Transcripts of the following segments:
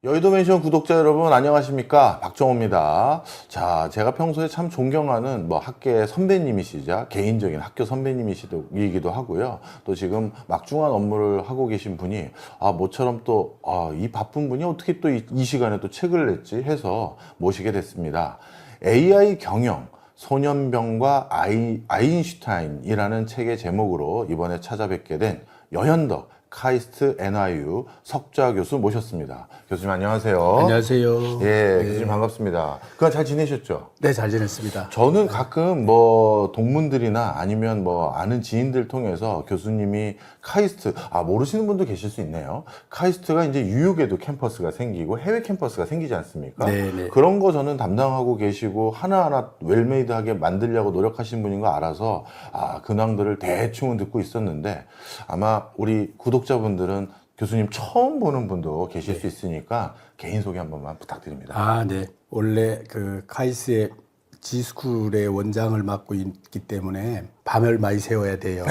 여의도 맨션 구독자 여러분 안녕하십니까, 박정호입니다. 자, 제가 평소에 참 존경하는 학계 선배님이시자 개인적인 학교 선배님이기도 하고요. 또 지금 막중한 업무를 하고 계신 분이 모처럼 또 이 바쁜 분이 어떻게 또 이 시간에 또 책을 냈지 해서 모시게 됐습니다. AI 경영 소년병과 아인슈타인이라는 책의 제목으로 이번에 찾아뵙게 된 여현덕 카이스트 NYU 석좌 교수 모셨습니다. 교수님 안녕하세요. 안녕하세요. 예, 네. 교수님 반갑습니다. 그간 잘 지내셨죠? 네, 잘 지냈습니다. 저는 가끔 동문들이나 아니면 아는 지인들 통해서 교수님이 카이스트, 모르시는 분도 계실 수 있네요. 카이스트가 이제 뉴욕에도 캠퍼스가 생기고 해외 캠퍼스가 생기지 않습니까? 네네. 그런 거 저는 담당하고 계시고 하나하나 웰메이드하게 만들려고 노력하시는 분인 거 알아서 근황들을 대충은 듣고 있었는데, 아마 우리 구독자분들은 교수님 처음 보는 분도 계실 수 있으니까 개인 소개 한 번만 부탁드립니다. 네. 원래 카이스의 G스쿨의 원장을 맡고 있기 때문에 밤을 많이 새워야 돼요.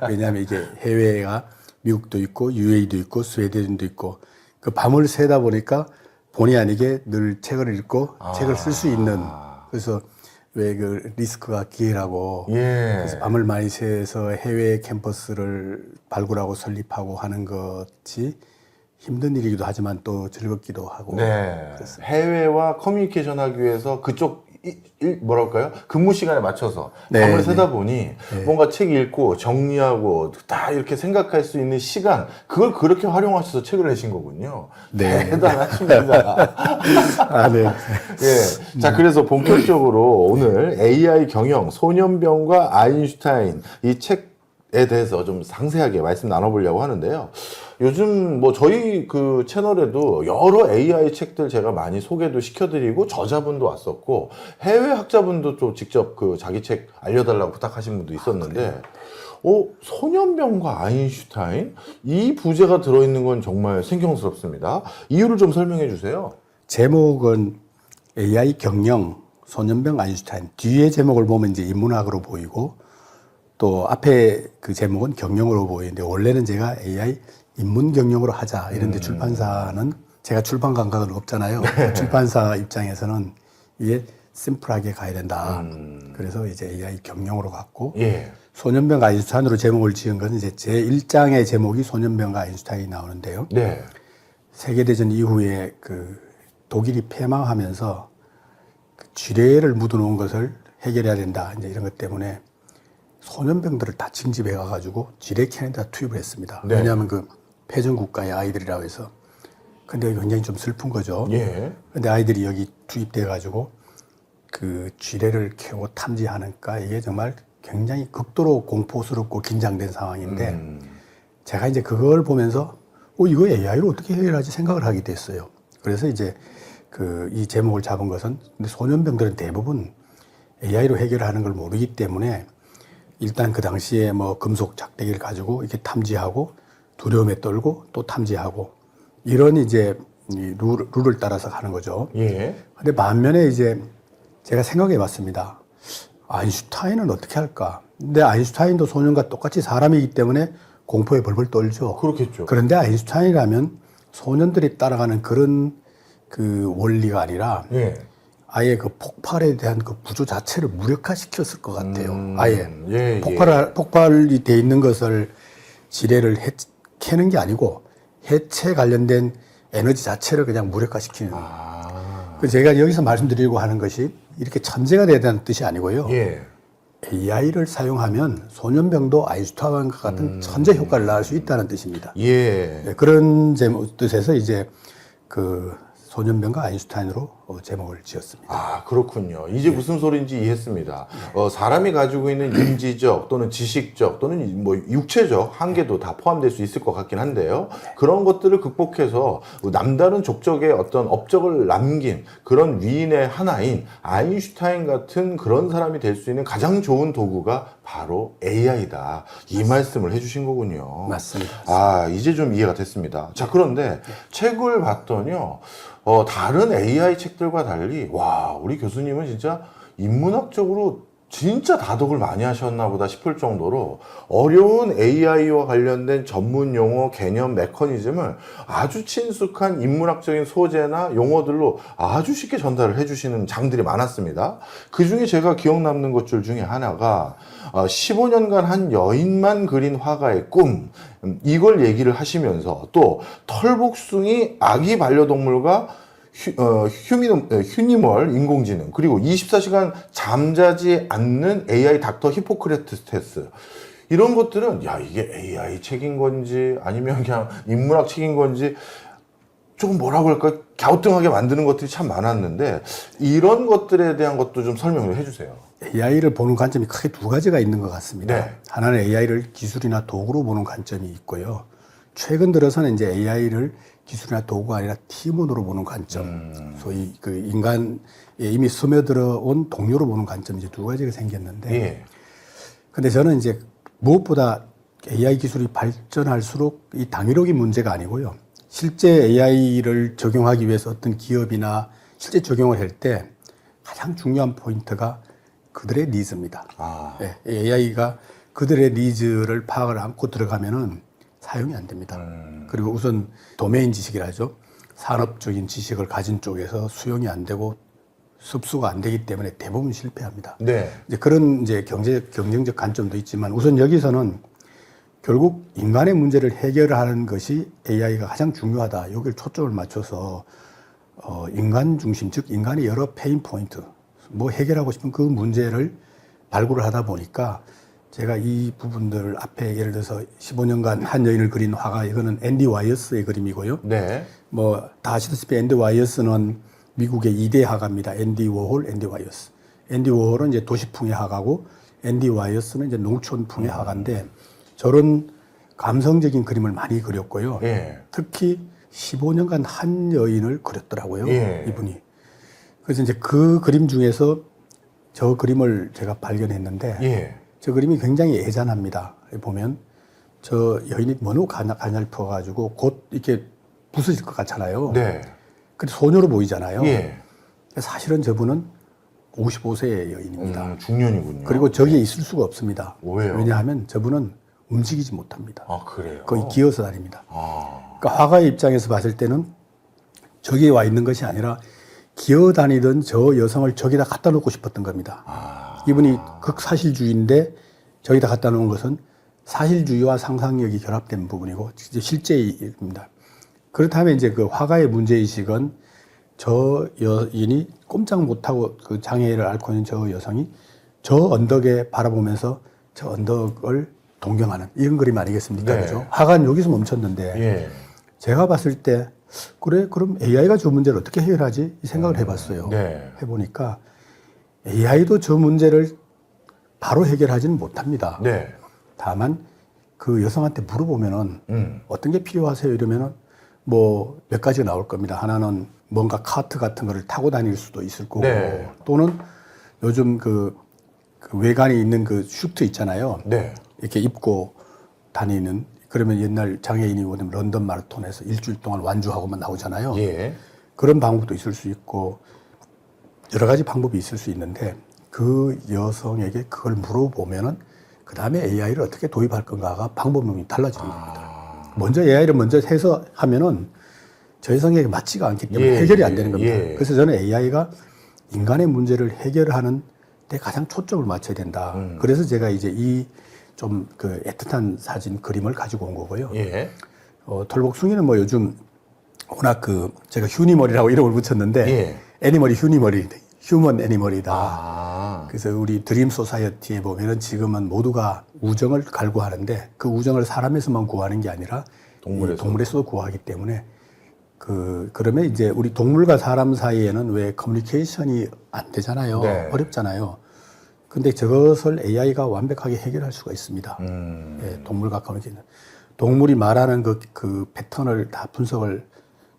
왜냐하면 이게 해외가 미국도 있고 UAE도 있고 스웨덴도 있고 그 밤을 새다 보니까 본의 아니게 늘 책을 읽고 책을 쓸 수 있는, 그래서 왜 리스크가 기회라고, 그래서 밤을 많이 새서 해외 캠퍼스를 발굴하고 설립하고 하는 것이 힘든 일이기도 하지만 또 즐겁기도 하고. 네. 해외와 커뮤니케이션 하기 위해서 그쪽 근무 시간에 맞춰서 밤을 새다 보니 뭔가 책 읽고 정리하고 다 이렇게 생각할 수 있는 시간, 그걸 그렇게 활용하셔서 책을 내신 거군요. 네. 대단하십니다. 네. 예. 자, 그래서 본격적으로 오늘 AI 경영 소년병과 아인슈타인 이 책에 대해서 좀 상세하게 말씀 나눠보려고 하는데요. 요즘 저희 그 채널에도 여러 AI 책들 제가 많이 소개도 시켜드리고 저자분도 왔었고 해외 학자분도 또 직접 자기 책 알려달라고 부탁하신 분도 있었는데, 소년병과 아인슈타인 이 부제가 들어있는 건 정말 신경스럽습니다. 이유를 좀 설명해 주세요. 제목은 AI 경영 소년병 아인슈타인, 뒤에 제목을 보면 이제 인문학으로 보이고 또 앞에 그 제목은 경영으로 보이는데, 원래는 제가 AI 인문 경영으로 하자 이런데 출판사는, 제가 출판 감각은 없잖아요. 출판사 입장에서는 이게 심플하게 가야 된다. 그래서 이제 AI 경영으로 갔고, 소년병과 아인슈타인으로 제목을 지은 건 이제 제 1장의 제목이 소년병과 아인슈타인이 나오는데요. 네. 세계대전 이후에 독일이 패망하면서 쥐레를 묻어놓은 것을 해결해야 된다, 이제 이런 것 때문에 소년병들을 다 징집해 가가지고 쥐레 캐내다 투입을 했습니다. 네. 왜냐하면 패전 국가의 아이들이라고 해서. 근데 굉장히 좀 슬픈 거죠. 근데 아이들이 여기 투입돼 가지고 쥐레를 캐고 탐지하니까 이게 정말 굉장히 극도로 공포스럽고 긴장된 상황인데, 제가 이제 그걸 보면서 이거 AI로 어떻게 해결하지 생각을 하게 됐어요. 그래서 이제 이 제목을 잡은 것은, 근데 소년병들은 대부분 AI로 해결하는 걸 모르기 때문에 일단 그 당시에 금속 작대기를 가지고 이렇게 탐지하고 두려움에 떨고 또 탐지하고, 이런 이제 룰을 따라서 가는 거죠. 근데 반면에 이제 제가 생각해 봤습니다. 아인슈타인은 어떻게 할까? 근데 아인슈타인도 소년과 똑같이 사람이기 때문에 공포에 벌벌 떨죠. 그렇겠죠. 그런데 아인슈타인이라면 소년들이 따라가는 그런 원리가 아니라 아예 폭발에 대한 구조 자체를 무력화시켰을 것 같아요. 아예. 폭발이 돼 있는 것을 지뢰를 캐는 게 아니고 해체 관련된 에너지 자체를 그냥 무력화시키는. 제가 여기서 말씀드리려고 하는 것이 이렇게 천재가 돼야 되는 뜻이 아니고요. AI를 사용하면 소년병도 아인슈타인과 같은 천재 효과를 낳을 수 있다는 뜻입니다. 네, 그런 뜻에서 이제 소년병과 아인슈타인으로 제목을 지었습니다. 그렇군요. 이제 무슨 소리인지 이해했습니다. 사람이 가지고 있는 인지적 또는 지식적 또는 육체적 한계도 다 포함될 수 있을 것 같긴 한데요. 그런 것들을 극복해서 남다른 족적의 어떤 업적을 남긴 그런 위인의 하나인 아인슈타인 같은 그런 사람이 될 수 있는 가장 좋은 도구가 바로 AI다. 이 말씀을 해주신 거군요. 맞습니다. 이제 좀 이해가 됐습니다. 자, 그런데 책을 봤더니요. 다른 AI 책들과 달리, 우리 교수님은 진짜 인문학적으로 진짜 다독을 많이 하셨나 보다 싶을 정도로 어려운 AI와 관련된 전문 용어, 개념, 메커니즘을 아주 친숙한 인문학적인 소재나 용어들로 아주 쉽게 전달을 해주시는 장들이 많았습니다. 그 중에 제가 기억 남는 것들 중에 하나가 15년간 한 여인만 그린 화가의 꿈, 이걸 얘기를 하시면서 또 털복숭이 아기 반려동물과 휴니멀 인공지능, 그리고 24시간 잠자지 않는 AI 닥터 히포크라테스, 이런 것들은 야, 이게 AI 책인 건지 아니면 그냥 인문학 책인 건지 조금 뭐라고 할까, 갸우뚱하게 만드는 것들이 참 많았는데, 이런 것들에 대한 것도 좀 설명을 해주세요. AI를 보는 관점이 크게 두 가지가 있는 것 같습니다. 네. 하나는 AI를 기술이나 도구로 보는 관점이 있고요. 최근 들어서는 이제 AI를 기술이나 도구가 아니라 팀원으로 보는 관점, 소위 그 인간에 이미 스며들어 온 동료로 보는 관점이 이제 두 가지가 생겼는데, 예. 근데 저는 이제 무엇보다 AI 기술이 발전할수록 이 당위력이 문제가 아니고요. 실제 AI를 적용하기 위해서 어떤 기업이나 실제 적용을 할 때 가장 중요한 포인트가 그들의 니즈입니다. 네, AI가 그들의 니즈를 파악을 안고 들어가면은 사용이 안 됩니다. 그리고 우선 도메인 지식이라죠. 산업적인 지식을 가진 쪽에서 수용이 안 되고 습수가 안 되기 때문에 대부분 실패합니다. 네. 이제 그런 이제 경쟁적 관점도 있지만 우선 여기서는 결국 인간의 문제를 해결하는 것이 AI가 가장 중요하다. 여기를 초점을 맞춰서 인간 중심, 즉 인간의 여러 페인 포인트, 뭐 해결하고 싶은 그 문제를 발굴을 하다 보니까 제가 이 부분들을 앞에 예를 들어서 15년간 한 여인을 그린 화가, 이거는 앤디 와이어스의 그림이고요. 네. 뭐 다 아시다시피 앤디 와이어스는 미국의 2대 화가입니다. 앤디 워홀, 앤디 와이어스. 앤디 워홀은 이제 도시풍의 화가고 앤디 와이어스는 이제 농촌풍의 화가인데 저런 감성적인 그림을 많이 그렸고요. 예. 특히 15년간 한 여인을 그렸더라고요. 예. 이분이. 그래서 이제 그 그림 중에서 저 그림을 제가 발견했는데 예. 저 그림이 굉장히 애잔합니다. 보면 저 여인이 너무 가냘퍼가지고 곧 이렇게 부서질 것 같잖아요. 네. 근데 소녀로 보이잖아요. 예. 사실은 저분은 55세의 여인입니다. 중년이군요. 그리고 저기에 있을 수가 없습니다. 왜요? 왜냐하면 저분은 움직이지 못합니다. 아, 그래요? 거의 기어서 다닙니다. 아. 그러니까 화가의 입장에서 봤을 때는 저기에 와 있는 것이 아니라 기어 다니던 저 여성을 저기다 갖다 놓고 싶었던 겁니다. 이분이 극사실주의인데 저기다 갖다 놓은 것은 사실주의와 상상력이 결합된 부분이고 실제입니다. 그렇다면 이제 그 화가의 문제의식은 저 여인이 꼼짝 못하고 그 장애를 앓고 있는 저 여성이 저 언덕에 바라보면서 저 언덕을 동경하는 이런 그림 아니겠습니까? 네. 그죠? 화가는 여기서 멈췄는데 예. 제가 봤을 때 그래 그럼 AI가 저 문제를 어떻게 해결하지? 이 생각을 해봤어요. 네. 해보니까 AI도 저 문제를 바로 해결하지는 못합니다. 네. 다만 그 여성한테 물어보면은 어떤 게 필요하세요? 이러면은 뭐 몇 가지가 나올 겁니다. 하나는 뭔가 카트 같은 거를 타고 다닐 수도 있을 거고 네. 또는 요즘 그 외관에 있는 그 슈트 있잖아요. 네. 이렇게 입고 다니는 그러면 옛날 장애인이 오면 런던 마라톤에서 일주일 동안 완주하고만 나오잖아요. 예. 그런 방법도 있을 수 있고 여러 가지 방법이 있을 수 있는데 그 여성에게 그걸 물어보면은 그 다음에 AI를 어떻게 도입할 건가가 방법론이 달라지는 겁니다. 먼저 AI를 먼저 해서 하면은 저 여성에게 맞지가 않기 때문에 해결이 안 되는 겁니다. 예. 그래서 저는 AI가 인간의 문제를 해결하는 데 가장 초점을 맞춰야 된다. 그래서 제가 이제 이 좀 그 애틋한 사진 그림을 가지고 온 거고요. 예. 털복숭이는 뭐 요즘 워낙 그 제가 휴니멀이라고 이름을 붙였는데 예. 애니멀이 휴니멀이 휴먼 애니멀이다. 아. 그래서 우리 드림 소사이어티에 보면은 지금은 모두가 우정을 갈구하는데 그 우정을 사람에서만 구하는 게 아니라 동물에서도 구하기 때문에 그러면 이제 우리 동물과 사람 사이에는 왜 커뮤니케이션이 안 되잖아요. 네. 어렵잖아요. 근데 저것을 AI가 완벽하게 해결할 수가 있습니다. 예, 동물과 커뮤니케이션. 동물이 말하는 그 패턴을 다 분석을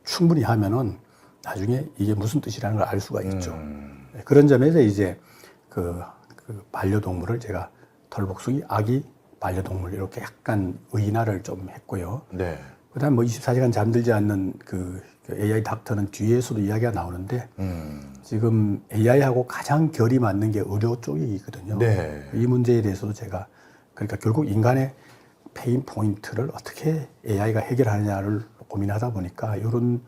충분히 하면은 나중에 이게 무슨 뜻이라는 걸 알 수가 있죠. 예, 그런 점에서 이제 그 반려동물을 제가 털복숭이 아기 반려동물 이렇게 약간 의인화를 좀 했고요. 네. 그다음 뭐 24시간 잠들지 않는 그 그 AI 닥터는 뒤에서도 이야기가 나오는데 지금 AI하고 가장 결이 맞는 게 의료 쪽이거든요. 네. 이 문제에 대해서도 제가 그러니까 결국 인간의 페인 포인트를 어떻게 AI가 해결하느냐를 고민하다 보니까 이런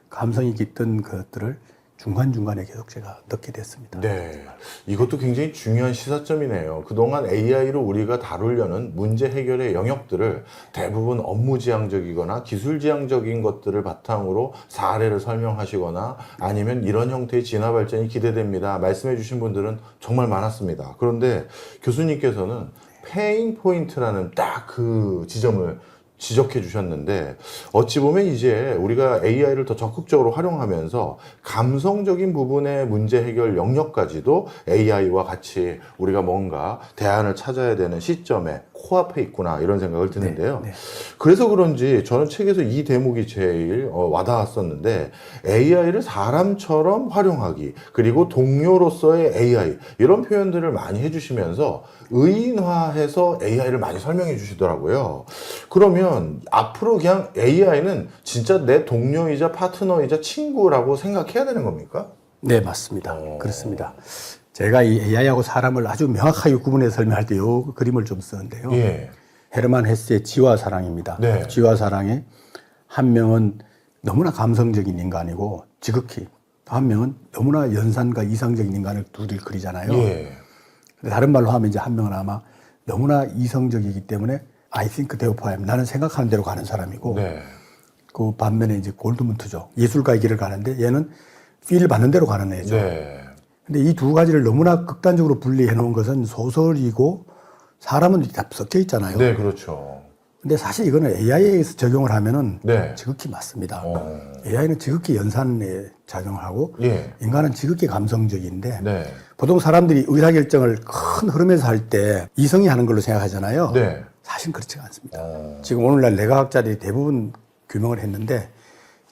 감성이 깃든 것들을 중간중간에 계속 제가 넣게 됐습니다. 네. 이것도 굉장히 중요한 시사점이네요. 그동안 AI로 우리가 다루려는 문제 해결의 영역들을 대부분 업무지향적이거나 기술지향적인 것들을 바탕으로 사례를 설명하시거나 아니면 이런 형태의 진화 발전이 기대됩니다. 말씀해 주신 분들은 정말 많았습니다. 그런데 교수님께서는 페인 포인트라는 딱 그 지점을 지적해 주셨는데 어찌 보면 이제 우리가 AI를 더 적극적으로 활용하면서 감성적인 부분의 문제 해결 영역까지도 AI와 같이 우리가 뭔가 대안을 찾아야 되는 시점에 코앞에 있구나 이런 생각을 드는데요. 네. 그래서 그런지 저는 책에서 이 대목이 제일 와닿았었는데 AI를 사람처럼 활용하기 그리고 동료로서의 AI 이런 표현들을 많이 해주시면서 의인화해서 AI를 많이 설명해 주시더라고요. 그러면 앞으로 그냥 AI는 진짜 내 동료이자 파트너이자 친구라고 생각해야 되는 겁니까? 네, 맞습니다. 그렇습니다. 제가 이 AI하고 사람을 아주 명확하게 구분해서 설명할 때 이 그림을 좀 쓰는데요. 예. 헤르만 헤세의 지와 사랑입니다. 네. 지와 사랑에 한 명은 너무나 감성적인 인간이고 지극히 또 한 명은 너무나 연산과 이상적인 인간을 둘이 그리잖아요. 예. 근데 다른 말로 하면 이제 한 명은 아마 너무나 이성적이기 때문에 I think therefore I am. 나는 생각하는 대로 가는 사람이고 네. 그 반면에 이제 골드문트죠. 예술가의 길을 가는데 얘는 필 받는 대로 가는 애죠. 네. 근데 이 두 가지를 너무나 극단적으로 분리해 놓은 것은 소설이고 사람은 다 섞여 있잖아요. 네, 그렇죠. 근데 사실 이거는 AI에서 적용을 하면은 네. 지극히 맞습니다. AI는 지극히 연산에 작용을 하고 예. 인간은 지극히 감성적인데 네. 보통 사람들이 의사결정을 큰 흐름에서 할 때 이성이 하는 걸로 생각하잖아요. 네. 사실 그렇지가 않습니다. 지금 오늘날 뇌과학자들이 대부분 규명을 했는데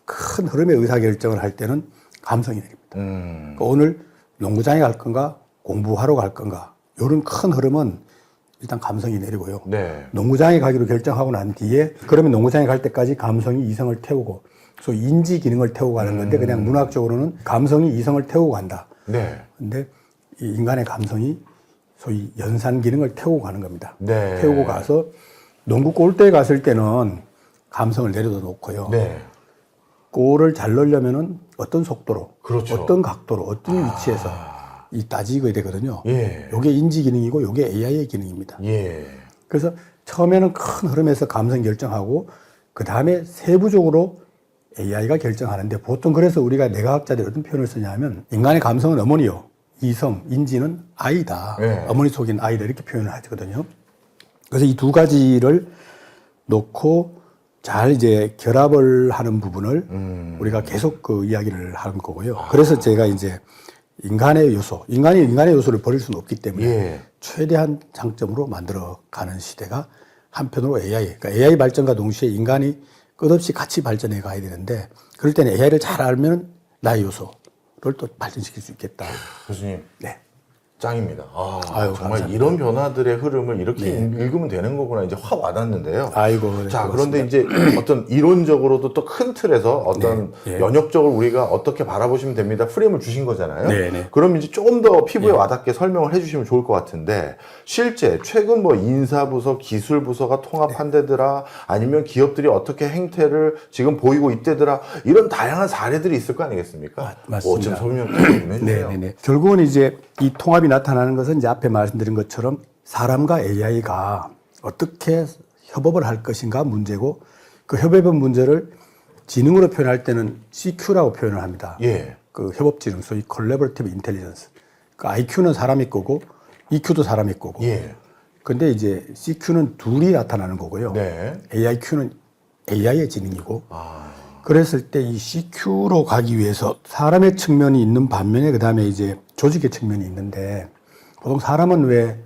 큰 흐름의 의사결정을 할 때는 감성이 내립니다. 그러니까 오늘 농구장에 갈 건가 공부하러 갈 건가 이런 큰 흐름은 일단 감성이 내리고요. 네. 농구장에 가기로 결정하고 난 뒤에 그러면 농구장에 갈 때까지 감성이 이성을 태우고 소위 인지 기능을 태우고 가는 건데 그냥 문학적으로는 감성이 이성을 태우고 간다. 네. 근데 이 인간의 감성이 소위 연산 기능을 태우고 가는 겁니다. 네. 태우고 가서 농구 골대에 갔을 때는 감성을 내려다 놓고요. 네. 골을 잘 넣으려면은 어떤 속도로, 그렇죠. 어떤 각도로, 어떤 위치에서 이 따지게 되거든요. 예. 요게 인지 기능이고 요게 AI의 기능입니다. 예. 그래서 처음에는 큰 흐름에서 감성 결정하고 그 다음에 세부적으로 AI가 결정하는데 보통 그래서 우리가 뇌과학자들이 어떤 표현을 쓰냐면 인간의 감성은 어머니요. 이성, 인지는 아이다. 네. 어머니 속인 아이다. 이렇게 표현을 하거든요. 그래서 이 두 가지를 놓고 잘 이제 결합을 하는 부분을 우리가 계속 그 이야기를 하는 거고요. 그래서 제가 이제 인간의 요소, 인간의 요소를 버릴 수는 없기 때문에 예. 최대한 장점으로 만들어 가는 시대가 한편으로 AI, 그러니까 AI 발전과 동시에 인간이 끝없이 같이 발전해 가야 되는데 그럴 때는 AI를 잘 알면 나의 요소를 또 발전시킬 수 있겠다. 교수님. 네. 짱입니다. 아유, 정말 감사합니다. 이런 변화들의 흐름을 이렇게 읽으면 되는 거구나 이제 확 와닿는데요. 아이고. 자, 그런데 이제 어떤 이론적으로도 또 큰 틀에서 어떤 네. 연역적으로 우리가 어떻게 바라보시면 됩니다. 프레임을 주신 거잖아요. 네, 네. 그럼 이제 조금 더 피부에 와닿게 설명을 해주시면 좋을 것 같은데 실제 최근 뭐 인사부서, 기술부서가 통합한대더라 아니면 기업들이 어떻게 행태를 지금 보이고 있대더라 이런 다양한 사례들이 있을 거 아니겠습니까? 맞습니다. 좀 설명 좀 해주세요. 네네네. 결국은 이제 이 통합이 나타나는 것은 이제 앞에 말씀드린 것처럼 사람과 AI가 어떻게 협업을 할 것인가 문제고 그 협업의 문제를 지능으로 표현할 때는 CQ라고 표현을 합니다. 예. 그 협업 지능, 소위 Collaborative Intelligence. 그 IQ는 사람이 거고 EQ도 사람이 거고. 예. 근데 이제 CQ는 둘이 나타나는 거고요. 네. AIQ는 AI의 지능이고. 그랬을 때 이 CQ로 가기 위해서 사람의 측면이 있는 반면에 그 다음에 이제 조직의 측면이 있는데 보통 사람은 왜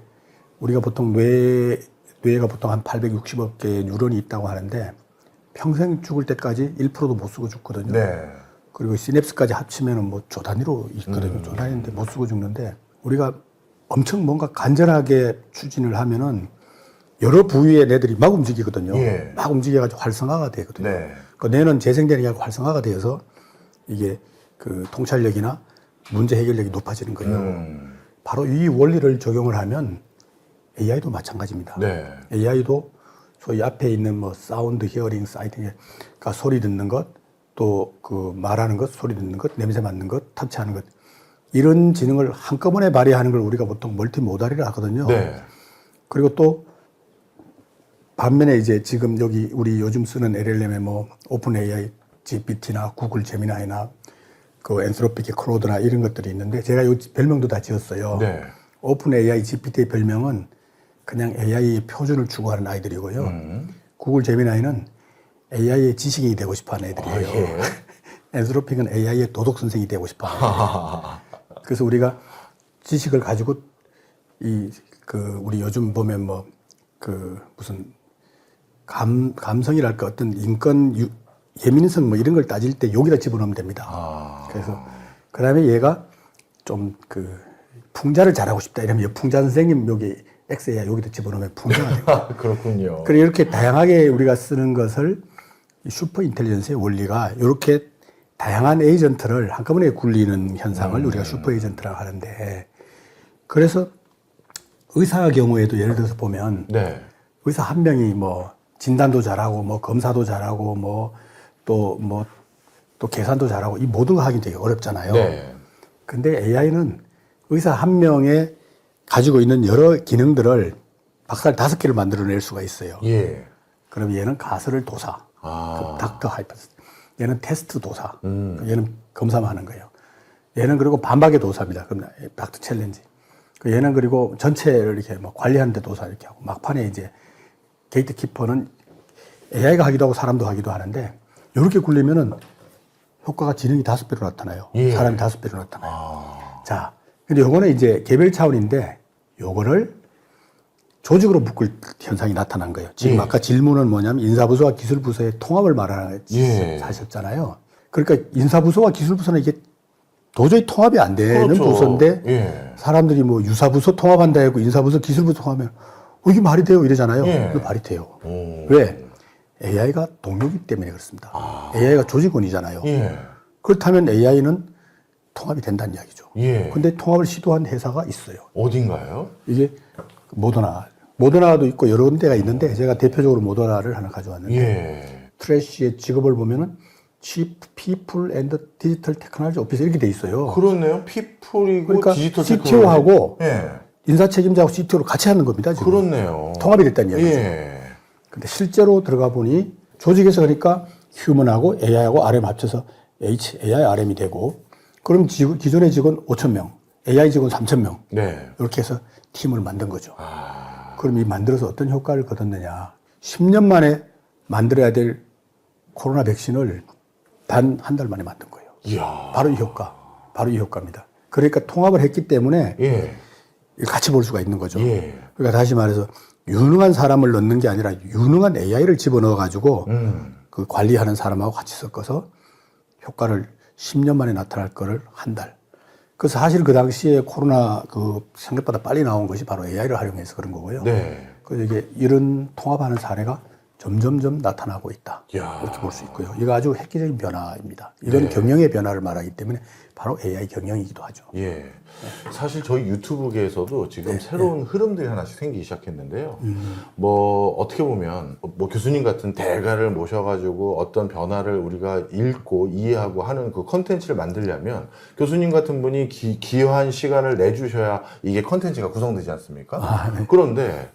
우리가 보통 뇌가 보통 한 860억 개의 뉴런이 있다고 하는데 평생 죽을 때까지 1%도 못 쓰고 죽거든요. 네. 그리고 시냅스까지 합치면은 뭐 조 단위로 있거든요. 조 단위인데 못 쓰고 죽는데 우리가 엄청 뭔가 간절하게 추진을 하면은 여러 부위의 뇌들이 막 움직이거든요. 예. 막 움직여가지고 활성화가 되거든요. 네. 그 뇌는 재생되는 게 아니고 활성화가 되어서 이게 그 통찰력이나 문제 해결력이 높아지는 거예요. 바로 이 원리를 적용을 하면 AI도 마찬가지입니다. 네. AI도 소위 앞에 있는 뭐 사운드 히어링 사이트, 그러니까 소리 듣는 것, 또 그 말하는 것, 소리 듣는 것, 냄새 맡는 것, 터치하는 것, 이런 지능을 한꺼번에 발휘하는 걸 우리가 보통 멀티모달이라 하거든요. 네. 그리고 또 반면에 이제 지금 여기 우리 요즘 쓰는 LLM의 뭐 오픈 AI, GPT나 구글 제미나이나 그 엔스로픽의 클로드나 이런 것들이 있는데 제가 요 별명도 다 지었어요. 네. 오픈 AI, GPT의 별명은 그냥 AI의 표준을 추구하는 아이들이고요. 구글 제미나이는 AI의 지식인이 되고 싶어하는 애들이에요. 아, 예. 엔스로픽은 AI의 도덕 선생이 되고 싶어하는 애들. 그래서 우리가 지식을 가지고 우리 요즘 보면 뭐 무슨 감성이랄까 어떤 인권 예민성 뭐 이런 걸 따질 때 여기다 집어넣으면 됩니다. 그래서 그다음에 얘가 좀 풍자를 잘하고 싶다 이러면 풍자 선생님 여기 XAI 여기다 집어넣으면 풍자가 됩니다. 그렇군요. 그리고 이렇게 다양하게 우리가 쓰는 것을 이 슈퍼 인텔리전스의 원리가 이렇게 다양한 에이전트를 한꺼번에 굴리는 현상을 우리가 슈퍼 에이전트라고 하는데, 그래서 의사 경우에도 예를 들어서 보면 네. 의사 한 명이 뭐 진단도 잘하고 뭐 검사도 잘하고 또 계산도 잘하고 이 모든 거 하긴 되게 어렵잖아요. 네. 근데 AI는 의사 한 명의 가지고 있는 여러 기능들을 박살 5개를 만들어낼 수가 있어요. 예. 그럼 얘는 가설을 도사, 닥터 하이퍼스. 얘는 테스트 도사, 얘는 검사만 하는 거예요. 얘는 그리고 반박의 도사입니다. 그럼 닥터 챌린지. 얘는 그리고 전체를 이렇게 뭐 관리하는 데 도사 이렇게 하고, 막판에 이제 게이트 키퍼는 AI가 하기도 하고 사람도 하기도 하는데, 이렇게 굴리면은 효과가 지능이 5배로 나타나요. 예. 사람이 5배로 나타나요. 자, 근데 요거는 이제 개별 차원인데, 요거를 조직으로 묶을 현상이 나타난 거예요. 지금 아까 질문은 뭐냐면 인사부서와 기술부서의 통합을 하셨잖아요. 그러니까 인사부서와 기술부서는 이게 도저히 통합이 안 되는 그렇죠. 부서인데 사람들이 뭐 유사부서 통합한다 했고 인사부서 기술부서 통합하면 이게 말이 돼요 이러잖아요. 근데 말이 돼요. 왜? AI가 동료이기 때문에 그렇습니다. AI가 조직원이잖아요. 그렇다면 AI는 통합이 된다는 이야기죠. 근데 통합을 시도한 회사가 있어요. 어딘가요? 이게 모더나도 있고 여러 군데가 있는데 제가 대표적으로 모더나를 하나 가져왔는데 트래쉬의 직업을 보면은 Chief People and Digital Technology Officer 이렇게 돼 있어요. 그렇네요. 피플이고 그러니까 디지털 CTO하고 예. 인사 책임자하고 CTO를 같이 하는 겁니다. 지금. 그렇네요. 통합이 됐다는 이야기죠. 예. 근데 실제로 들어가 보니 조직에서 그러니까 휴먼하고 AI하고 RM 합쳐서 AI RM이 되고, 그럼 기존의 직원 5,000명, AI 직원 3,000명 네. 이렇게 해서 팀을 만든 거죠. 그럼 이 만들어서 어떤 효과를 거뒀느냐. 10년 만에 만들어야 될 코로나 백신을 단 한 달 만에 만든 거예요. 이야. 바로 이 효과. 바로 이 효과입니다. 그러니까 통합을 했기 때문에 같이 볼 수가 있는 거죠. 그러니까 다시 말해서 유능한 사람을 넣는 게 아니라 유능한 AI를 집어넣어 가지고 그 관리하는 사람하고 같이 섞어서 효과를 10년 만에 나타날 거를 한 달. 그래서 사실 그 당시에 코로나 생각보다 빨리 나온 것이 바로 AI를 활용해서 그런 거고요. 네. 그래서 이게 이런 통합하는 사례가 점점점 나타나고 있다. 이야. 이렇게 볼 수 있고요. 이거 아주 획기적인 변화입니다. 이건 경영의 변화를 말하기 때문에 바로 AI 경영이기도 하죠. 예. 사실 저희 유튜브계에서도 지금 새로운 흐름들이 하나씩 생기기 시작했는데요. 뭐 어떻게 보면 뭐 교수님 같은 대가를 모셔가지고 어떤 변화를 우리가 읽고 이해하고 하는 그 컨텐츠를 만들려면 교수님 같은 분이 기여한 시간을 내주셔야 이게 컨텐츠가 구성되지 않습니까? 그런데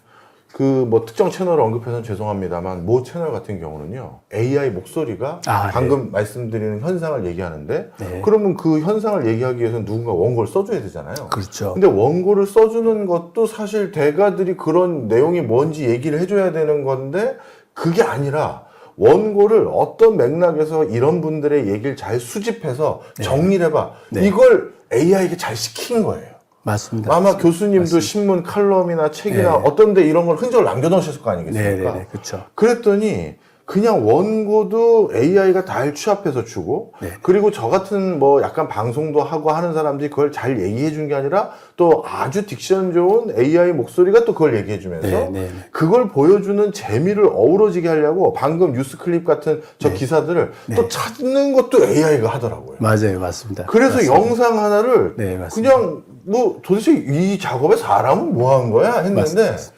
뭐 특정 채널을 언급해서는 죄송합니다만 모 채널 같은 경우는요 AI 목소리가 방금 말씀드리는 현상을 얘기하는데 그러면 그 현상을 얘기하기 위해서는 누군가 원고를 써줘야 되잖아요. 그렇죠. 근데 원고를 써주는 것도 사실 대가들이 그런 내용이 뭔지 얘기를 해줘야 되는 건데 그게 아니라 원고를 어떤 맥락에서 이런 분들의 얘기를 잘 수집해서 정리를 해봐. 이걸 AI에게 잘 시킨 거예요. 맞습니다. 아마 교수님도 신문 칼럼이나 책이나 어떤 데 이런 걸 흔적을 남겨놓으셨을 거 아니겠습니까? 그렇죠. 그랬더니 그냥 원고도 AI가 잘 취합해서 주고 네. 그리고 저 같은 뭐 약간 방송도 하고 하는 사람들이 그걸 잘 얘기해 준 게 아니라 또 아주 딕션 좋은 AI 목소리가 또 그걸 얘기해 주면서 네, 네, 네. 그걸 보여주는 재미를 어우러지게 하려고 방금 뉴스 클립 같은 저 기사들을 또 찾는 것도 AI가 하더라고요. 맞아요, 맞습니다. 그래서 맞습니다. 영상 하나를 네, 맞습니다. 그냥 뭐 도대체 이 작업에 사람은 뭐 한 거야 했는데 맞습니다.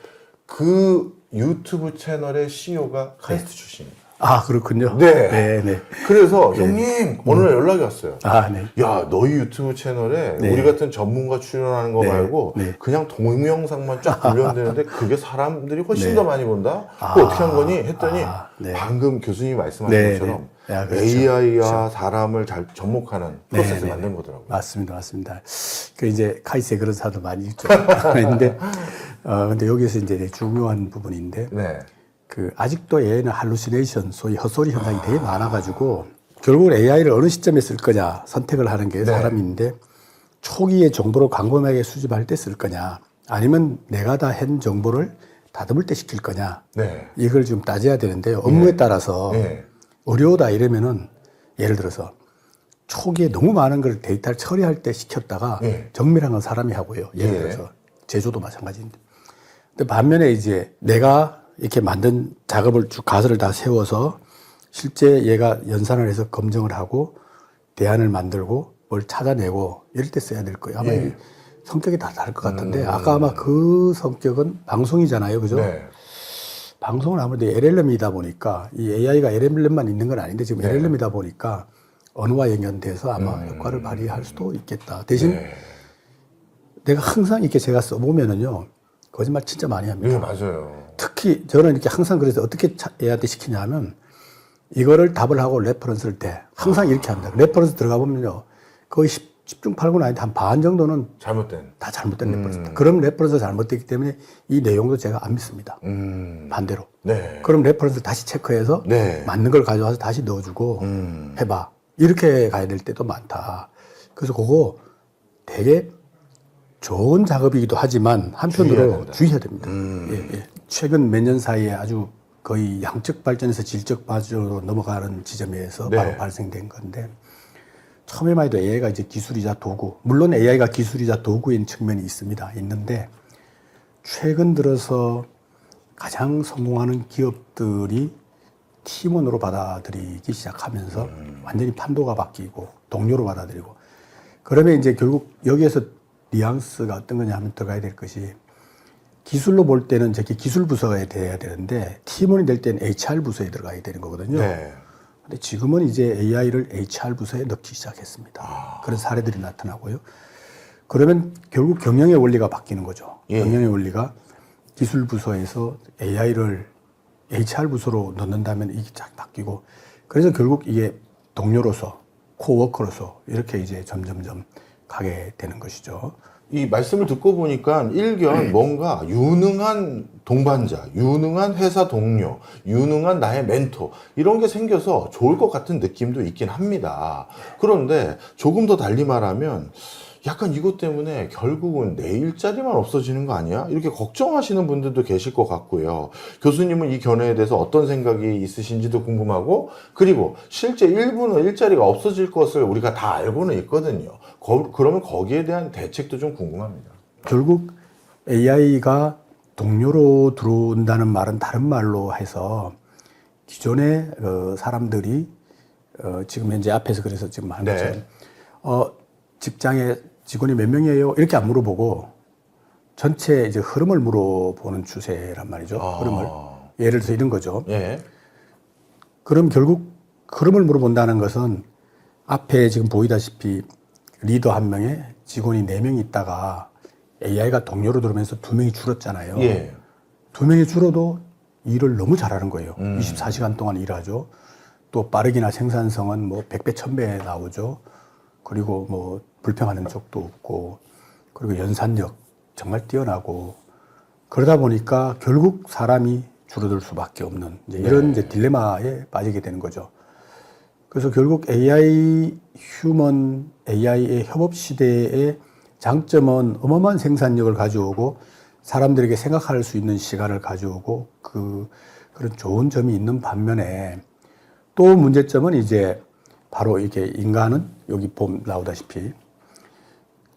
그 유튜브 채널의 CEO가 카이스트 출신입니다. 아, 그렇군요. 네. 네, 네. 그래서 형님 어느 날 연락이 왔어요. 아, 네. 야, 너희 유튜브 채널에 네. 우리 같은 전문가 출연하는 거 네. 말고 네. 그냥 동영상만 쫙 굴려되는데 그게 사람들이 훨씬 네. 더 많이 본다? 그거 어떻게 한 거니? 했더니 네. 방금 교수님이 말씀하신 네, 것처럼 네. 아, 그렇죠. AI와 사람을 잘 접목하는 프로세스를 네, 만든 거더라고요. 맞습니다, 맞습니다. 그 이제 카이스에 그런 사도 많이 있죠. 근데 여기서 이제 중요한 부분인데, 네. 그 아직도 AI는 할루시네이션, 소위 헛소리 현상이 되게 많아가지고 결국은 AI를 어느 시점에 쓸 거냐 선택을 하는 게 네. 사람인데 초기에 정보를 광범위하게 수집할 때 쓸 거냐, 아니면 내가 다 한 정보를 다듬을 때 시킬 거냐, 네. 이걸 지금 따져야 되는데 업무에 따라서 네. 어려우다 이러면은 예를 들어서 초기에 너무 많은 걸 데이터를 처리할 때 시켰다가 네. 정밀한 건 사람이 하고요. 예를 네. 들어서 제조도 마찬가지인데. 근데 반면에 이제 내가 이렇게 만든 작업을 쭉 가설을 다 세워서 실제 얘가 연산을 해서 검증을 하고 대안을 만들고 뭘 찾아내고 이럴 때 써야 될 거예요. 아마 이 성격이 다 다를 것 같은데 아까 아마 그 성격은 방송이잖아요. 그죠? 네. 방송은 아무래도 LLM이다 보니까 이 AI가 LLM만 있는 건 아닌데 지금 LLM이다 보니까 언어와 연결돼서 아마 효과를 발휘할 수도 있겠다. 대신 내가 항상 이렇게 제가 써보면은요, 거짓말 진짜 많이 합니다. 네, 맞아요. 특히 저는 이렇게 항상 그래서 어떻게 애한테 시키냐면 이거를 답을 하고 레퍼런스를 대. 항상 이렇게 합니다. 레퍼런스 들어가 보면요, 거의 10중 8구 아닌데 한 반 정도는 잘못된. 다 잘못된 레퍼런스다. 그럼 레퍼런스가 잘못됐기 때문에 이 내용도 제가 안 믿습니다. 반대로. 네. 그럼 레퍼런스를 다시 체크해서 네. 맞는 걸 가져와서 다시 넣어주고 해봐. 이렇게 가야 될 때도 많다. 그래서 그거 되게 좋은 작업이기도 하지만 한편으로 주의해야 됩니다. 예, 예. 최근 몇 년 사이에 아주 거의 양적 발전에서 질적 발전으로 넘어가는 지점에서 네. 바로 발생된 건데, 처음에만 해도 AI가 이제 기술이자 도구, 물론 AI가 기술이자 도구인 측면이 있는데 최근 들어서 가장 성공하는 기업들이 팀원으로 받아들이기 시작하면서 완전히 판도가 바뀌고 동료로 받아들이고, 그러면 이제 결국 여기에서 뉘앙스가 어떤 거냐 하면 들어가야 될 것이, 기술로 볼 때는 저기 기술 부서에 돼야 되는데 팀원이 될 때는 HR 부서에 들어가야 되는 거거든요. 네. 근데 지금은 이제 AI를 HR 부서에 넣기 시작했습니다. 그런 사례들이 나타나고요. 그러면 결국 경영의 원리가 바뀌는 거죠. 경영의 원리가 기술 부서에서 AI를 HR 부서로 넣는다면 이게 쫙 바뀌고, 그래서 결국 이게 동료로서 코워커로서 이렇게 이제 점점점 가게 되는 것이죠. 이 말씀을 듣고 보니까 일견 뭔가 유능한 동반자, 유능한 회사 동료, 유능한 나의 멘토 이런 게 생겨서 좋을 것 같은 느낌도 있긴 합니다. 그런데 조금 더 달리 말하면 약간 이것 때문에 결국은 내 일자리만 없어지는 거 아니야? 이렇게 걱정하시는 분들도 계실 것 같고요. 교수님은 이 견해에 대해서 어떤 생각이 있으신지도 궁금하고, 그리고 실제 일부는 일자리가 없어질 것을 우리가 다 알고는 있거든요. 그러면 거기에 대한 대책도 좀 궁금합니다. 결국 AI가 동료로 들어온다는 말은 다른 말로 해서 기존의 사람들이 지금 현재 앞에서 그래서 지금 한 것처럼 직장에 직원이 몇 명이에요? 이렇게 안 물어보고 전체 이제 흐름을 물어보는 추세란 말이죠. 흐름을. 예를 들어서 이런 거죠. 예. 그럼 결국 흐름을 물어본다는 것은 앞에 지금 보이다시피 리더 한 명에 직원이 4명이 있다가 AI가 동료로 들어오면서 2명이 줄었잖아요. 예. 2명이 줄어도 일을 너무 잘하는 거예요. 24시간 동안 일하죠. 또 빠르기나 생산성은 뭐 100배, 1000배 나오죠. 그리고 뭐 불평하는 적도 없고, 그리고 연산력 정말 뛰어나고, 그러다 보니까 결국 사람이 줄어들 수밖에 없는 이런 이제 딜레마에 빠지게 되는 거죠. 그래서 결국 AI, 휴먼, AI의 협업 시대의 장점은 어마어마한 생산력을 가져오고 사람들에게 생각할 수 있는 시간을 가져오고 그런 좋은 점이 있는 반면에 또 문제점은 이제 바로 이게 인간은 여기 보면 나오다시피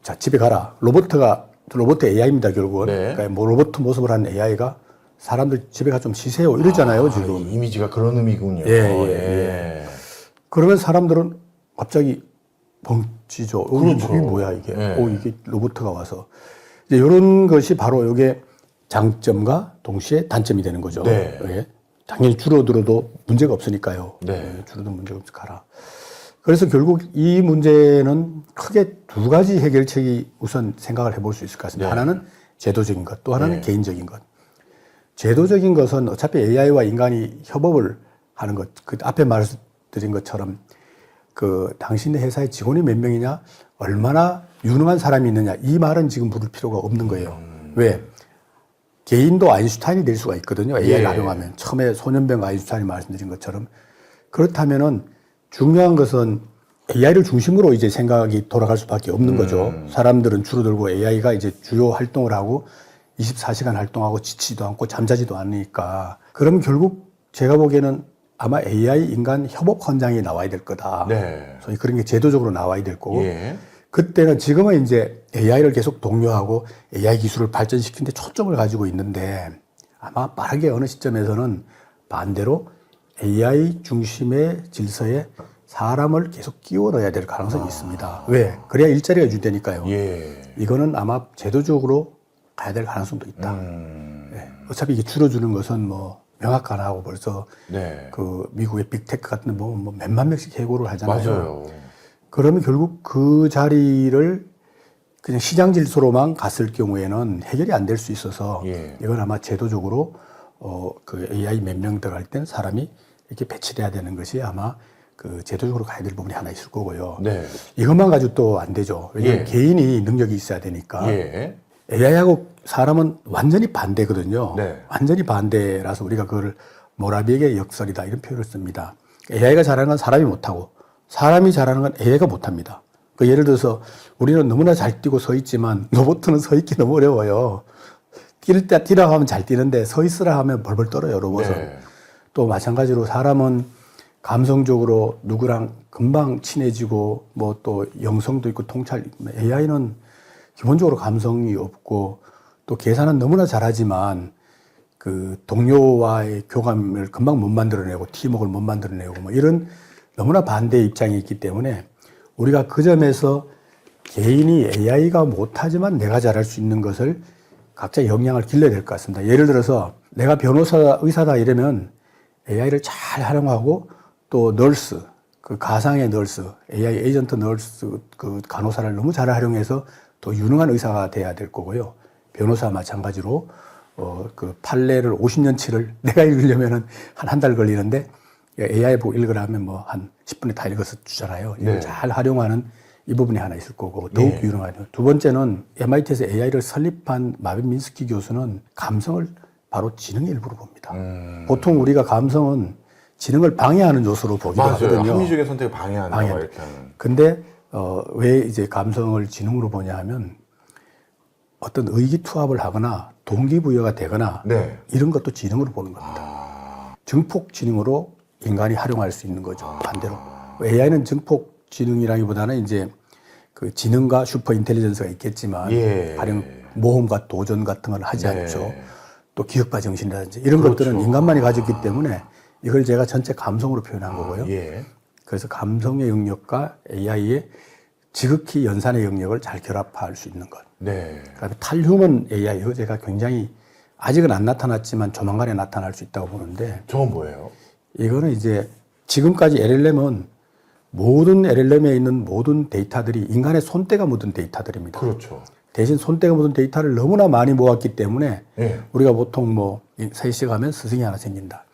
자, 집에 가라. 로봇 AI입니다, 결국은. 네. 그러니까 뭐 로봇 모습을 하는 AI가 사람들 집에 가 좀 쉬세요. 이러잖아요, 지금. 이 이미지가 그런 의미군요. 예. 그러면 사람들은 갑자기 벙찌죠. 그렇죠. 이게 뭐야, 이게. 예. 이게 로봇가 와서. 이제 이런 것이 바로 이게 장점과 동시에 단점이 되는 거죠. 네. 예. 당연히 줄어들어도 문제가 없으니까요. 네. 예, 줄어도 문제가 없어 가라. 그래서 결국 이 문제는 크게 두 가지 해결책이 우선 생각을 해볼 수 있을 것 같습니다. 네. 하나는 제도적인 것, 또 하나는 네. 개인적인 것. 제도적인 것은 어차피 AI와 인간이 협업을 하는 것, 그 앞에 말씀드린 것처럼 그 당신의 회사의 직원이 몇 명이냐, 얼마나 유능한 사람이 있느냐, 이 말은 지금 부를 필요가 없는 거예요. 왜? 개인도 아인슈타인이 될 수가 있거든요. AI를 예. 활용하면. 처음에 소년병 아인슈타인이 말씀드린 것처럼. 그렇다면은 중요한 것은 AI를 중심으로 이제 생각이 돌아갈 수밖에 없는 거죠. 사람들은 줄어들고 AI가 이제 주요 활동을 하고 24시간 활동하고 지치지도 않고 잠자지도 않으니까. 그럼 결국 제가 보기에는 아마 AI 인간 협업 현장이 나와야 될 거다. 네. 소위 그런 게 제도적으로 나와야 될 거고. 예. 그때는 지금은 이제 AI를 계속 독려하고 AI 기술을 발전시키는 데 초점을 가지고 있는데 아마 빠르게 어느 시점에서는 반대로 AI 중심의 질서에 사람을 계속 끼워 넣어야 될 가능성이 있습니다. 왜? 그래야 일자리가 유지되니까요. 예. 이거는 아마 제도적으로 가야 될 가능성도 있다. 네. 어차피 이게 줄어주는 것은 뭐 명확하고 벌써 네. 그 미국의 빅테크 같은 데 보면 뭐 몇만 명씩 해고를 하잖아요. 맞아요. 그러면 결국 그 자리를 그냥 시장 질서로만 갔을 경우에는 해결이 안 될 수 있어서 예. 이건 아마 제도적으로 그 AI 몇 명 들어갈 땐 사람이 이렇게 배치돼야 되는 것이 아마 그 제도적으로 가야 될 부분이 하나 있을 거고요. 네. 이것만 가지고 또 안 되죠. 왜냐하면 예. 개인이 능력이 있어야 되니까. 예. AI하고 사람은 완전히 반대거든요. 네. 완전히 반대라서 우리가 그걸 모라비에게 역설이다 이런 표현을 씁니다. AI가 잘하는 건 사람이 못하고 사람이 잘하는 건 AI가 못합니다. 그 예를 들어서 우리는 너무나 잘 뛰고 서 있지만 로봇은 서 있기 너무 어려워요. 뛰라 하면 잘 뛰는데 서 있으라 하면 벌벌 떨어요, 로봇은. 네. 또 마찬가지로 사람은 감성적으로 누구랑 금방 친해지고 뭐 또 영성도 있고 통찰, AI는 기본적으로 감성이 없고 또 계산은 너무나 잘하지만 그 동료와의 교감을 금방 못 만들어내고 팀워크를 못 만들어내고 뭐 이런 너무나 반대의 입장이 있기 때문에 우리가 그 점에서 개인이 AI가 못하지만 내가 잘할 수 있는 것을 각자 역량을 길러야 될 것 같습니다. 예를 들어서 내가 변호사, 의사다 이러면 AI를 잘 활용하고 또 널스, 그 가상의 널스, AI 에이전트 널스, 그 간호사를 너무 잘 활용해서 더 유능한 의사가 돼야 될 거고요. 변호사 마찬가지로 그 판례를 50년치를 내가 읽으려면은 한 달 걸리는데 AI 보고 읽으라 하면 뭐 한 10분에 다 읽어서 주잖아요. 이걸 네. 잘 활용하는 이 부분이 하나 있을 거고 더욱 유능하죠. 두 번째는 MIT에서 AI를 설립한 마빈 민스키 교수는 감성을 바로 지능의 일부로 봅니다. 보통 우리가 감성은 지능을 방해하는 요소로 보기도 맞아요. 하거든요. 합리적인 선택을 방해한다고 방해. 이렇게 하는. 근데 왜 이제 감성을 지능으로 보냐 하면 어떤 의기투합을 하거나 동기부여가 되거나 네. 이런 것도 지능으로 보는 겁니다. 증폭 지능으로 인간이 활용할 수 있는 거죠. 반대로. AI는 증폭 지능이라기보다는 이제 그 지능과 슈퍼 인텔리전스가 있겠지만 예. 가령 모험과 도전 같은 걸 하지 네. 않죠. 또 기억과 정신이라든지 이런 그렇죠. 것들은 인간만이 가졌기 때문에 이걸 제가 전체 감성으로 표현한 거고요. 예. 그래서 감성의 영역과 AI의 지극히 연산의 영역을 잘 결합할 수 있는 것. 네. 그다음에 탈휴먼 AI요. 제가 굉장히 아직은 안 나타났지만 조만간에 나타날 수 있다고 보는데 저건 뭐예요? 이거는 이제 지금까지 LLM은 모든 LLM에 있는 모든 데이터들이 인간의 손때가 묻은 데이터들입니다. 그렇죠. 대신 손때가 묻은 데이터를 너무나 많이 모았기 때문에 예. 우리가 보통 뭐 3시간 하면 스승이 하나 생긴다.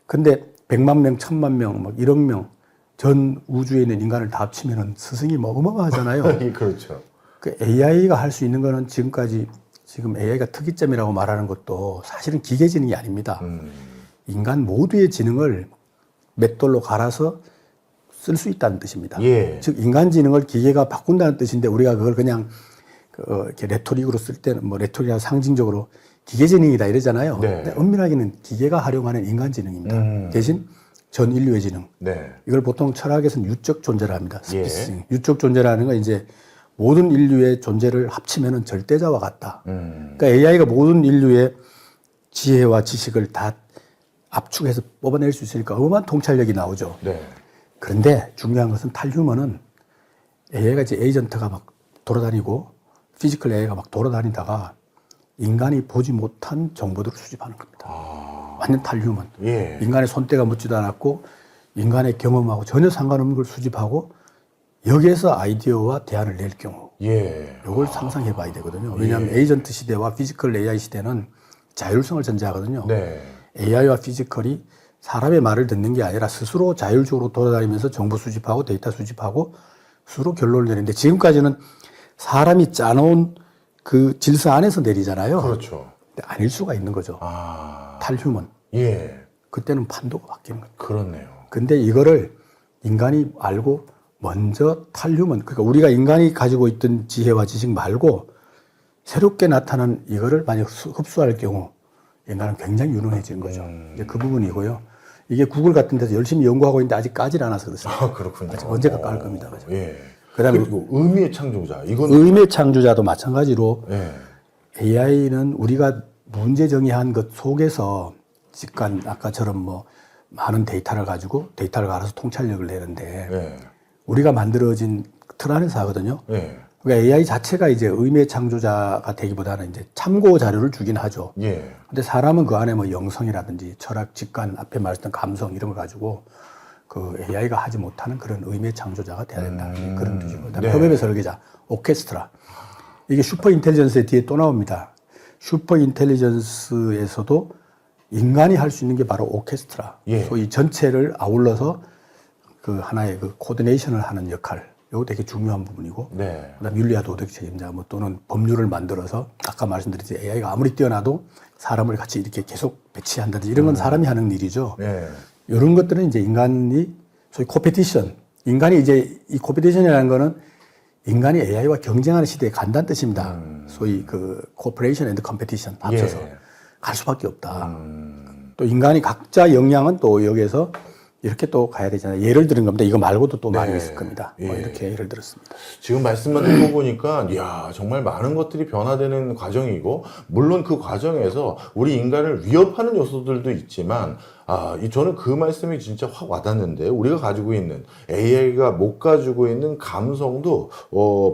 근데 100만 명, 1000만 명, 막 1억 명 전 우주에 있는 인간을 다 합치면은 스승이 뭐 어마어마하잖아요. 그렇죠. 그 AI가 할 수 있는 거는 지금까지 지금 AI가 특이점이라고 말하는 것도 사실은 기계지능이 아닙니다. 인간 모두의 지능을 맷돌로 갈아서 쓸 수 있다는 뜻입니다. 예. 즉 인간 지능을 기계가 바꾼다는 뜻인데 우리가 그걸 그냥 이렇게 레토릭으로 쓸 때는 뭐 레토릭이나 상징적으로 기계지능이다 이러잖아요. 네. 근데 엄밀하게는 기계가 활용하는 인간지능입니다. 대신 전 인류의 지능. 네. 이걸 보통 철학에서는 유적 존재라 합니다. 예. 스피싱. 유적 존재라는 건 이제 모든 인류의 존재를 합치면은 절대자와 같다. 그러니까 AI가 모든 인류의 지혜와 지식을 다 압축해서 뽑아낼 수 있으니까 어마어마한 통찰력이 나오죠. 네. 그런데 중요한 것은 탈휴먼은 AI가 이제 에이전트가 막 돌아다니고 피지컬 AI가 막 돌아다니다가 인간이 보지 못한 정보들을 수집하는 겁니다. 완전 탈휴먼. 예. 인간의 손때가 묻지도 않았고 인간의 경험하고 전혀 상관없는 걸 수집하고 여기에서 아이디어와 대안을 낼 경우 예. 이걸 상상해 봐야 되거든요. 왜냐하면 에이전트 시대와 피지컬 AI 시대는 자율성을 전제하거든요. 네. AI와 피지컬이 사람의 말을 듣는 게 아니라 스스로 자율적으로 돌아다니면서 정보 수집하고 데이터 수집하고 스스로 결론을 내리는데 지금까지는 사람이 짜놓은 그 질서 안에서 내리잖아요. 그렇죠. 근데 아닐 수가 있는 거죠. 탈휴먼. 예. 그때는 판도가 바뀌는 거예요. 그렇네요. 근데 이거를 인간이 알고 먼저 탈휴먼, 그러니까 우리가 인간이 가지고 있던 지혜와 지식 말고 새롭게 나타난 이거를 만약 흡수할 경우 인간은 굉장히 유능해지는 거죠. 이제 그 부분이고요. 이게 구글 같은 데서 열심히 연구하고 있는데 아직 까질 않아서 그렇습니다. 아, 그렇군요. 언제가 깔 겁니다. 맞아. 예. 그다음에 그리고 의미의 창조자. 이건 의미의 창조자도 마찬가지로 예. AI는 우리가 문제 정의한 것 속에서 직관 아까처럼 뭐 많은 데이터를 가지고 데이터를 알아서 통찰력을 내는데 예. 우리가 만들어진 틀 안에서 하거든요. 예. 그러니까 AI 자체가 이제 의미의 창조자가 되기보다는 이제 참고 자료를 주긴 하죠. 예. 근데 사람은 그 안에 뭐 영성이라든지 철학, 직관, 앞에 말했던 감성 이런 걸 가지고 그 AI가 하지 못하는 그런 의미의 창조자가 돼야 된다. 그런 뜻이고. 그다음에 네. 협업의 설계자, 오케스트라. 이게 슈퍼 인텔리전스의 뒤에 또 나옵니다. 슈퍼 인텔리전스에서도 인간이 할 수 있는 게 바로 오케스트라. 예. 소위 전체를 아울러서 그 하나의 그 코디네이션을 하는 역할. 이거 되게 중요한 부분이고. 네. 그다음 윤리와 도덕 책임자 뭐 또는 법률을 만들어서 아까 말씀드렸듯이 AI가 아무리 뛰어나도 사람을 같이 이렇게 계속 배치한다든지 이런 건 사람이 하는 일이죠. 네. 이런 것들은 이제 인간이 소위 코페티션. 인간이 이제 이 코페티션이라는 거는 인간이 AI와 경쟁하는 시대에 간다는 뜻입니다. 소위 그 코퍼레이션 앤드 컴페티션 합쳐서 예. 갈 수밖에 없다. 또 인간이 각자 역량은 또 여기에서 이렇게 또 가야 되잖아요. 예를 들은 겁니다. 이거 말고도 또 많이 있을 겁니다. 뭐 예. 이렇게 예를 들었습니다. 지금 말씀만 듣고 보니까, 이야, 정말 많은 것들이 변화되는 과정이고, 물론 그 과정에서 우리 인간을 위협하는 요소들도 있지만, 저는 그 말씀이 진짜 확 와닿는데, 우리가 가지고 있는, AI가 못 가지고 있는 감성도,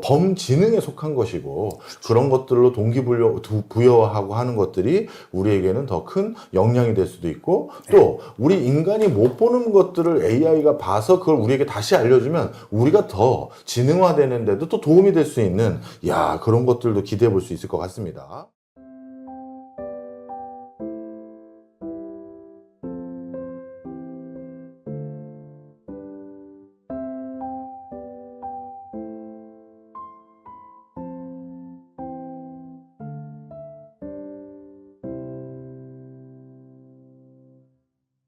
범지능에 속한 것이고, 그런 것들로 동기부여하고 하는 것들이 우리에게는 더 큰 역량이 될 수도 있고, 또, 우리 인간이 못 보는 것들을 AI가 봐서 그걸 우리에게 다시 알려주면, 우리가 더 지능화되는데도 또 도움이 될 수 있는, 그런 것들도 기대해 볼 수 있을 것 같습니다.